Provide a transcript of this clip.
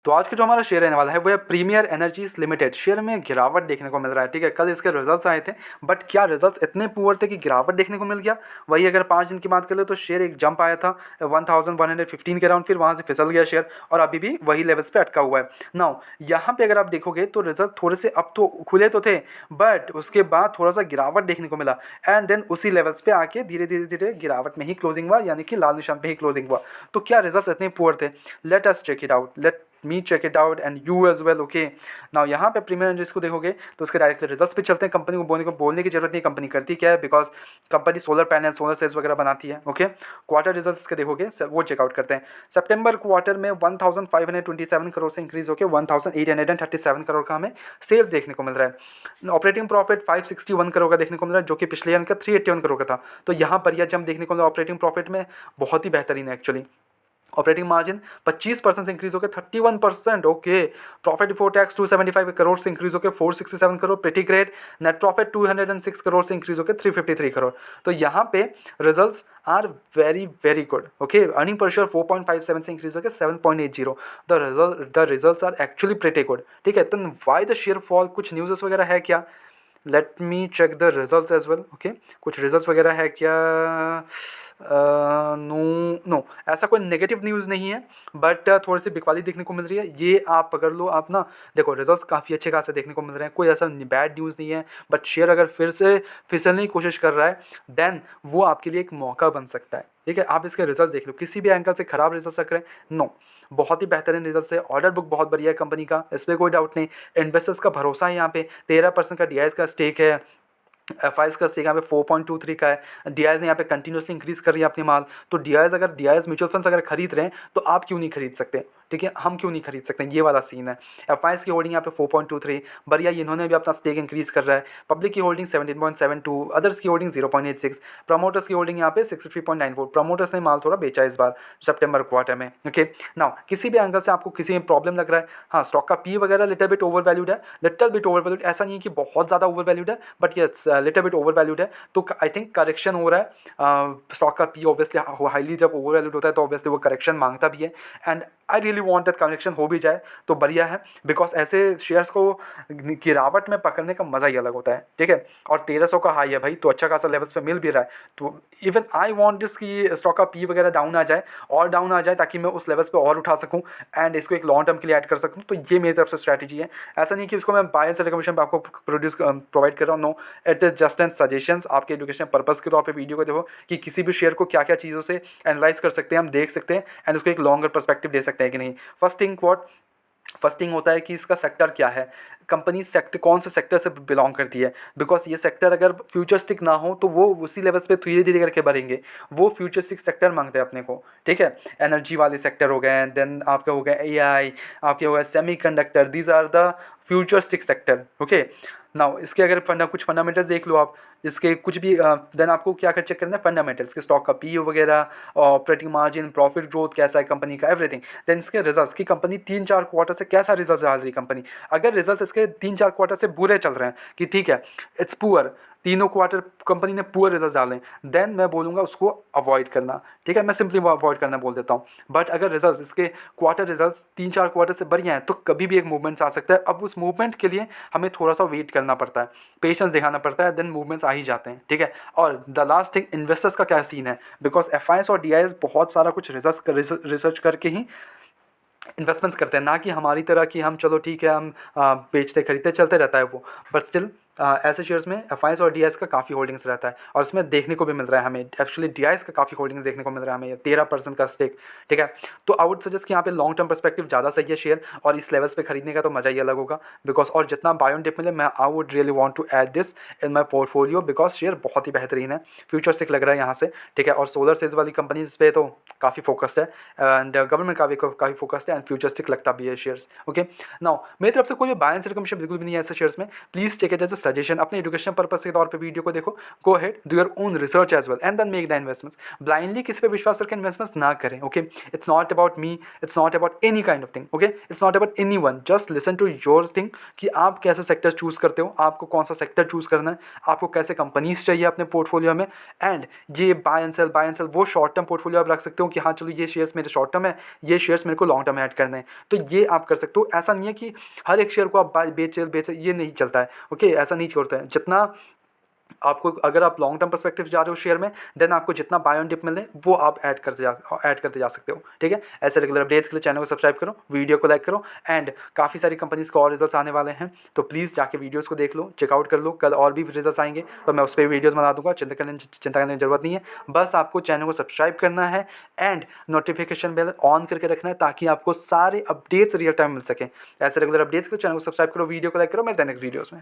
तो आज का जो हमारा शेयर रहने वाला है वो है प्रीमियर एनर्जीज लिमिटेड। शेयर में गिरावट देखने को मिल रहा है, ठीक है। कल इसके रिजल्ट्स आए थे, बट क्या रिजल्ट्स इतने पुअर थे कि गिरावट देखने को मिल गया। वही अगर 5 दिन की बात कर ले तो शेयर एक जंप आया था 1115 के अराउंड, फिर वहाँ से फिसल गया शेयर और अभी भी वही लेवल्स पे अटका हुआ है। नाउ यहाँ पे अगर आप देखोगे तो रिजल्ट थोड़े से अब तो खुले तो थे, बट उसके बाद थोड़ा सा गिरावट देखने को मिला एंड देन उसी लेवल्स पे आके धीरे धीरे धीरे गिरावट में ही क्लोजिंग हुआ, यानी कि लाल निशान पे ही क्लोजिंग हुआ। तो क्या रिजल्ट्स इतने पुअर थे? Let us check it out, let me check it out and you as well. Okay, now यहाँ पे प्रीमियर एनर्जीज को देखोगे तो उसके डायरेक्टली रिजल्ट्स पे चलते हैं। कंपनी को बोलने की जरूरत नहीं, कंपनी करती क्या है, because company solar panel, solar cells वगैरह बनाती है। ओके, क्वार्टर रिजल्ट्स के देखोगे वो चेकआउट करते हैं। सितंबर क्वार्टर में 1527 करोड़ से इंक्रीज होकर 1837 करोड़ का हमें सेल्स देखने को मिल रहा है। ऑपरेटिंग प्रॉफिट 561 करोड़ का देखने को मिल रहा है, जो कि पिछले ईयर का 381 करोड़ का था। तो यहाँ पर यह जंप देखने को मिला ऑपरेटिंग प्रॉफिट में, बहुत ही बेहतरीन है एक्चुअली। ऑपरेटिंग मार्जिन 25% से इंक्रीज होकर 31%। Okay, profit before tax 275 crore से इंक्रीज होकर 467 crore, pretty great. Net profit 206 crore से इंक्रीज होकर 353 करोड़। तो यहाँ पे results are very very good. Okay, earning per share 4.57 से इंक्रीज होकर 7.80। The results are actually pretty good, ठीक है। तो वाई द शेयर फॉल, कुछ न्यूज़ वगैरह है क्या? Let me check the results as well. Okay, कुछ रिजल्ट्स वगैरह है क्या? नो, ऐसा कोई नेगेटिव न्यूज़ नहीं है, बट थोड़ी सी बिकवाली देखने को मिल रही है। ये आप पकड़ लो, आप ना देखो रिजल्ट्स काफ़ी अच्छे खासे देखने को मिल रहे हैं, कोई ऐसा बैड न्यूज़ नहीं है। बट शेयर अगर फिर से फिसलने की कोशिश कर रहा है देन वो आपके लिए एक मौका बन सकता है, ठीक है। आप इसके रिजल्ट देख लो, किसी भी एंगल से खराब रिजल्ट रख रहे हैं, नो, बहुत ही बेहतरीन रिजल्ट है। ऑर्डर बुक बहुत बढ़िया है कंपनी का, इस पर कोई डाउट नहीं। इन्वेस्टर्स का भरोसा है यहाँ पे, 13% का DIS का स्टेक है, FIs का स्टेक यहाँ पे 4.23 का है। DIS ने यहाँ पे कंटिन्यूसली इंक्रीज कर रही है अपनी माल। तो DIS म्यूचुअल फंड्स अगर खरीद रहे हैं तो आप क्यों नहीं खरीद सकते, ठीक है। हम क्यों नहीं खरीद सकते, ये वाला सीन है। FIs की होल्डिंग यहाँ पे 4.23 बढ़िया, इन्होंने भी अपना स्टेक इंक्रीज कर रहा है। पब्लिक की होल्डिंग 17.72, अदर्स की होल्डिंग 0.86, प्रमोटर्स की होल्डिंग यहाँ पे 63.94। प्रमोटर्स ने माल थोड़ा बेचा इस बार सितंबर क्वार्टर में। ओके, नाउ किसी भी एंगल से आपको किसी में प्रॉब्लम लग रहा है, हाँ, स्टॉक का P वगैरह लिटिल बिट ओवर वैल्यूड है, लिटिल बिट ओवर वैल्यूड, ऐसा नहीं है कि बहुत ज़्यादा ओवर वैल्यूड है, बट ये लिटिल बिट ओवर वैल्यूड है। तो आई थिंक करेक्शन हो रहा है। स्टॉक का P ऑब्वियसली हाईली जब ओवर वैल्यूड होता है तो ऑब्वियसली वो करेक्शन मांगता भी है, and I really want that correction हो भी जाए तो बढ़िया है, बिकॉज ऐसे शेयर्स को गिरावट में पकड़ने का मज़ा ही अलग होता है, ठीक है। और 1300 का हाई है भाई, तो अच्छा खासा लेवल्स पे मिल भी रहा है। तो इवन आई वॉन्ट दिस कि स्टॉक का P वगैरह डाउन आ जाए और डाउन आ जाए, ताकि मैं उस लेवल्स पे और उठा सकूँ एंड इसको एक लॉन्ग टर्म के लिए ऐड कर सकूँ। तो ये मेरी तरफ से स्ट्रैटेजी है। ऐसा नहीं कि इसको मैं बाय एंड सेल कमीशन पर आपको प्रोवाइड कर रहा हूँ, no, it is just and suggestions, आपके एजुकेशन पर्पज़ के तौर पे वीडियो को देखो कि किसी भी शेयर को क्या क्या चीज़ों से एनालाइज कर सकते हैं, हम देख सकते हैं एंड उसको एक लॉन्गर पर्सपेक्टिव दे सकते हैं कि नहीं। फर्स्ट थिंग होता है कि इसका सेक्टर क्या है, कंपनी सेक्टर कौन से सेक्टर से बिलोंग करती है। बिकॉज ये सेक्टर अगर फ्यूचरिस्टिक ना हो तो वो उसी लेवल्स पे धीरे धीरे करके बढ़ेंगे। वो फ्यूचरिस्टिक सेक्टर मांगते हैं अपने को, ठीक है। एनर्जी वाले सेक्टर हो गए, देन आपके हो गए AI, आपके हो गए semiconductor, these are the futuristic sector. Okay, now इसके अगर कुछ फंडामेंटल्स देख लो आप, इसके कुछ भी देन आपको क्या कर चेक करना है, फंडामेंटल्स के, स्टॉक का PE वगैरह, ऑपरेटिंग मार्जिन, प्रॉफिट ग्रोथ कैसा है कंपनी का, एवरीथिंग। देन इसके रिजल्ट्स की कंपनी 3-4 क्वार्टर से कैसा रिजल्ट डाल रही कंपनी। अगर रिजल्ट्स इसके 3-4 क्वार्टर से बुरे चल रहे हैं कि ठीक है इट्स पुअर, तीनों क्वार्टर कंपनी ने पुअर रिजल्ट डाले, देन मैं बोलूँगा उसको अवॉइड करना, ठीक है। मैं सिंपली वो अवॉइड करना बोल देता हूँ। बट अगर रिजल्ट्स इसके क्वार्टर रिजल्ट्स 3-4 क्वार्टर से बढ़िया हैं तो कभी भी एक मूवमेंट्स आ सकता है। अब उस मूवमेंट के लिए हमें थोड़ा सा वेट करना पड़ता है, पेशेंस दिखाना पड़ता है, देन मूवमेंट्स आ ही जाते हैं, ठीक है। और द लास्ट थिंग, इन्वेस्टर्स का क्या सीन है, बिकॉज FIs और DIS बहुत सारा कुछ रिसर्च करके ही इन्वेस्टमेंट्स करते हैं, ना कि हमारी तरह कि हम चलो ठीक है हम बेचते खरीदते चलते रहता है वो। बट स्टिल ऐसे शेयर्स में FIs और DIS का काफ़ी होल्डिंग्स रहता है, और इसमें देखने को भी मिल रहा है हमें एक्चुअली DIS का काफ़ी होल्डिंग्स देखने को मिल रहा है हमें, 13% का स्टेक, ठीक है। तो आई वुड सजेस्ट कि यहाँ पे लॉन्ग टर्म पर्सपेक्टिव ज़्यादा सही है शेयर, और इस लेवल्स पे खरीदने का तो मज़ा ही अलग होगा। बिकॉज और जितना बाय ऑन डिप मिले, मैं I would really want to add this in my portfolio, because share बहुत ही बेहतरीन है, फ्यूचरिस्टिक लग रहा है यहाँ से, ठीक है। और सोलर सेल्स वाली कंपनीज पे तो काफ़ी फोकस्ड है, एंड गवर्नमेंट का भी काफ़ी फोकस्ड है, एंड फ्यूचरिस्टिक लगता भी है शेयर्स। ओके, नाउ मेरी तरफ से कोई भी बाय एंड सेल कमीशन बिल्कुल भी नहीं है ऐसे शेयर्स में, please take it as a suggestion, अपने एजुकेशन पर्पस के तौर पे वीडियो को देखो, go ahead do your own research as well and then make the investments. Blindly किसी पे विश्वास करके इन्वेस्टमेंट्स ना करें, okay. It's not about me, it's not about any kind of thing, okay. It's not about any one, just listen to your thing कि आप कैसे sector choose करते हो, आपको कौन सा सेक्टर चूज करना है, आपको कैसे कंपनीज चाहिए अपने पोर्टफोलियो में। एंड ये बाय एंड सेल वो शॉर्ट टर्म पोर्टफोलियो आप रख सकते हो कि हाँ चलो ये शेयर्स मेरे शॉर्ट टर्म है, ये शेयर्स मेरे को लॉन्ग टर्म ऐड करने हैं, तो ये आप कर सकते हो। ऐसा नहीं है कि हर एक शेयर को आप बेचे, ये नहीं चलता है, ओके। ऐसा नहीं करते हैं। जितना आपको, अगर आप लॉन्ग टर्म पर्सपेक्टिव जा रहे हो शेयर में, देन आपको जितना बाय ऑन डिप मिले वो आप ऐड करते जा सकते हो, ठीक है। ऐसे रेगुलर अपडेट्स के लिए चैनल को सब्सक्राइब करो, वीडियो को लाइक करो, एंड काफ़ी सारी कंपनीज को और रिजल्ट्स आने वाले हैं, तो प्लीज़ जाके वीडियोस को देख लो, चेकआउट कर लो। कल और भी रिजल्ट्स आएंगे तो मैं उस पर वीडियोज़ बना दूंगा, चिंता करने की जरूरत नहीं है। बस आपको चैनल को सब्सक्राइब करना है एंड नोटिफिकेशन बेल ऑन करके रखना है ताकि आपको सारे अपडेट्स रियल टाइम मिल सकें। ऐसे रेगुलर अपडेट्स के लिए चैनल को सब्सक्राइब करो, वीडियो को लाइक करो। मिलते हैं नेक्स्ट वीडियोज़ में।